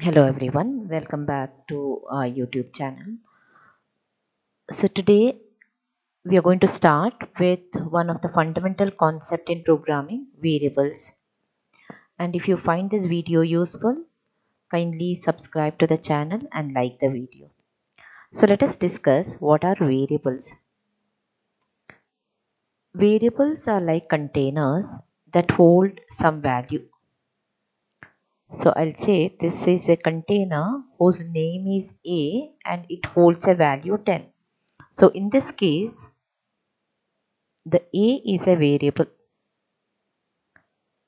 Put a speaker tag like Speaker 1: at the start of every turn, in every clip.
Speaker 1: Hello everyone, welcome back to our YouTube channel. So today we are going to start with one of the fundamental concept in programming, variables. And if you find this video useful, kindly subscribe to the channel and like the video. So let us discuss what are variables. Variables are like containers that hold some value. So I'll say this is a container whose name is A and it holds a value 10. So in this case, the A is a variable.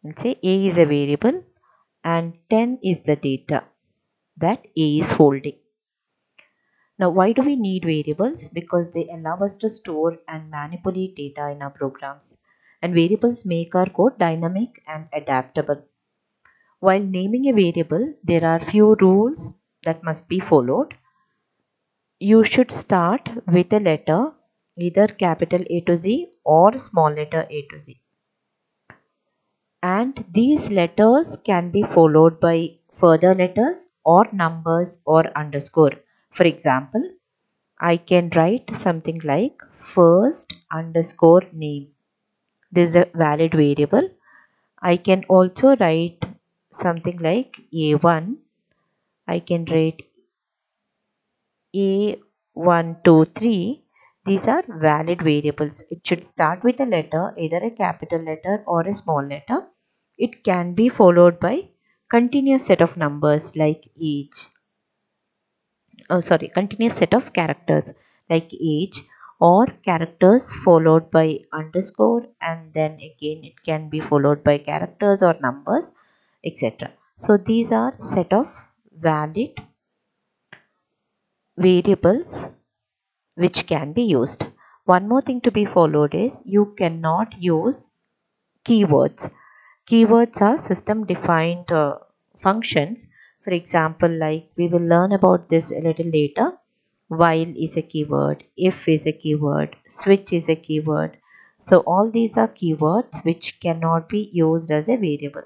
Speaker 1: Let's say A is a variable and 10 is the data that A is holding. Now, why do we need variables? Because they allow us to store and manipulate data in our programs. And variables make our code dynamic and adaptable. While naming a variable, there are few rules that must be followed. You should start with a letter, either capital A to Z or small letter A to Z. And these letters can be followed by further letters or numbers or underscore. For example, I can write something like first underscore name. This is a valid variable. I can also write something like A1. I can write A123. These are valid variables. It should start with a letter, either a capital letter or a small letter. It can be followed by continuous set of numbers like age. Continuous set of characters like age or characters followed by underscore, and then again it can be followed by characters or numbers, etc. So these are set of valid variables which can be used. One more thing to be followed is you cannot use keywords. Keywords are system defined functions. For example, like we will learn about this a little later. While is a keyword, if is a keyword, switch is a keyword. So all these are keywords which cannot be used as a variable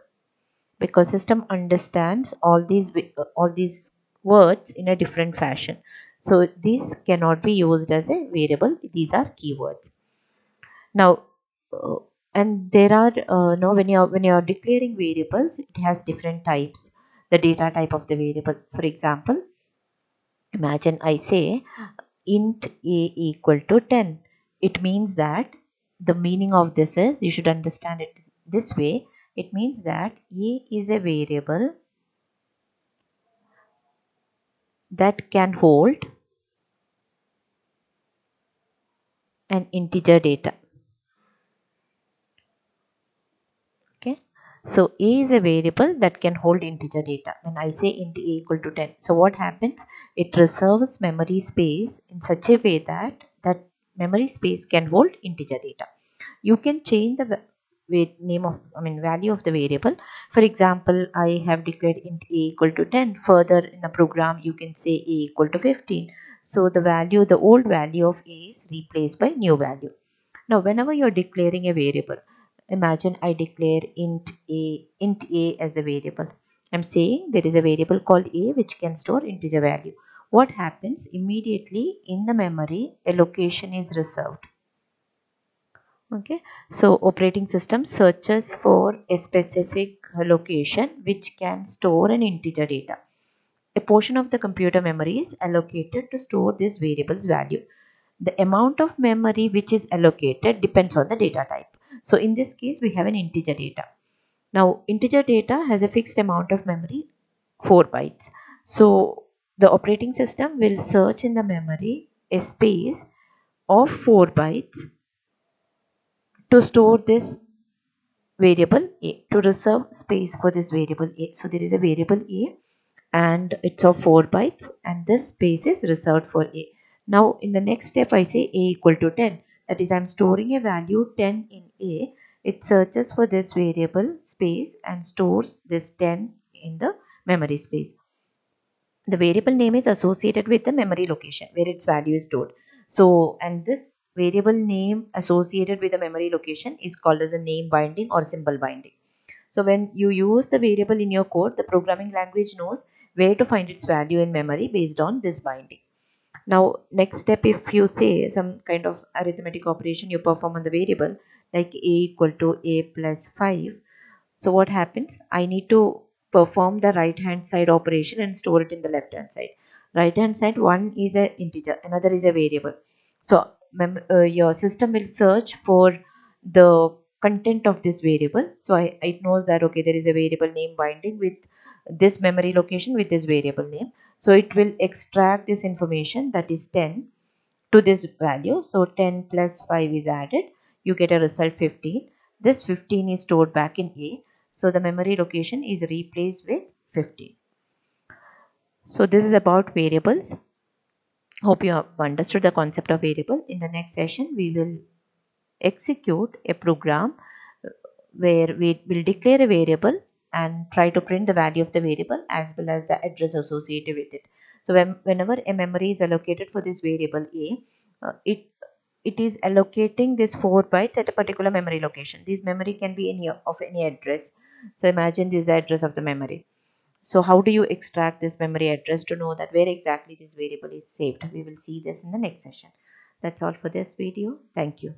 Speaker 1: because system understands all these words in a different fashion. So these cannot be used as a variable. These are keywords. Now, uh, and there are no when you are declaring variables, it has different types. The data type of the variable. For example, imagine I say int a equal to 10. It means that the meaning of this is, you should understand it this way. It means that a is a variable that can hold an integer data. Okay, so a is a variable that can hold integer data. When I say int a equal to 10, so what happens, it reserves memory space in such a way that that memory space can hold integer data. You can change the value of the variable. For example, I have declared int a equal to 10. Further in a program you can say a equal to 15. So the old value of a is replaced by new value. Now, whenever you're declaring a variable, imagine I declare int a as a variable. I'm saying there is a variable called a which can store integer value. What happens immediately in the memory, a location is reserved. Okay, so operating system searches for a specific location which can store an integer data. A portion of the computer memory is allocated to store this variable's value. The amount of memory which is allocated depends on the data type. So in this case, we have an integer data. Now, integer data has a fixed amount of memory, 4 bytes. So the operating system will search in the memory a space of 4 bytes to store this variable a, to reserve space for this variable a. So there is a variable a and it's of 4 bytes and this space is reserved for a. Now in the next step I say a equal to 10, that is I'm storing a value 10 in a. It searches for this variable space and stores this 10 in the memory space. The variable name is associated with the memory location where its value is stored. So, and this variable name associated with the memory location is called as a name binding or symbol binding. So when you use the variable in your code, the programming language knows where to find its value in memory based on this binding. Now, next step, if you say some kind of arithmetic operation you perform on the variable, like a equal to a plus 5. So what happens? I need to perform the right hand side operation and store it in the left hand side. Right hand side, one is a integer, another is a variable. So your system will search for the content of this variable. So it knows that okay, there is a variable name binding with this memory location with this variable name. So it will extract this information, that is 10, to this value. So 10 plus 5 is added. You get a result 15. This 15 is stored back in A. So the memory location is replaced with 15. So this is about variables. Hope you have understood the concept of variable. In the next session, we will execute a program where we will declare a variable and try to print the value of the variable as well as the address associated with it. So whenever a memory is allocated for this variable A, it is allocating this 4 bytes at a particular memory location. This memory can be of any address. So imagine this is the address of the memory. So how do you extract this memory address to know that where exactly this variable is saved? We will see this in the next session. That's all for this video. Thank you.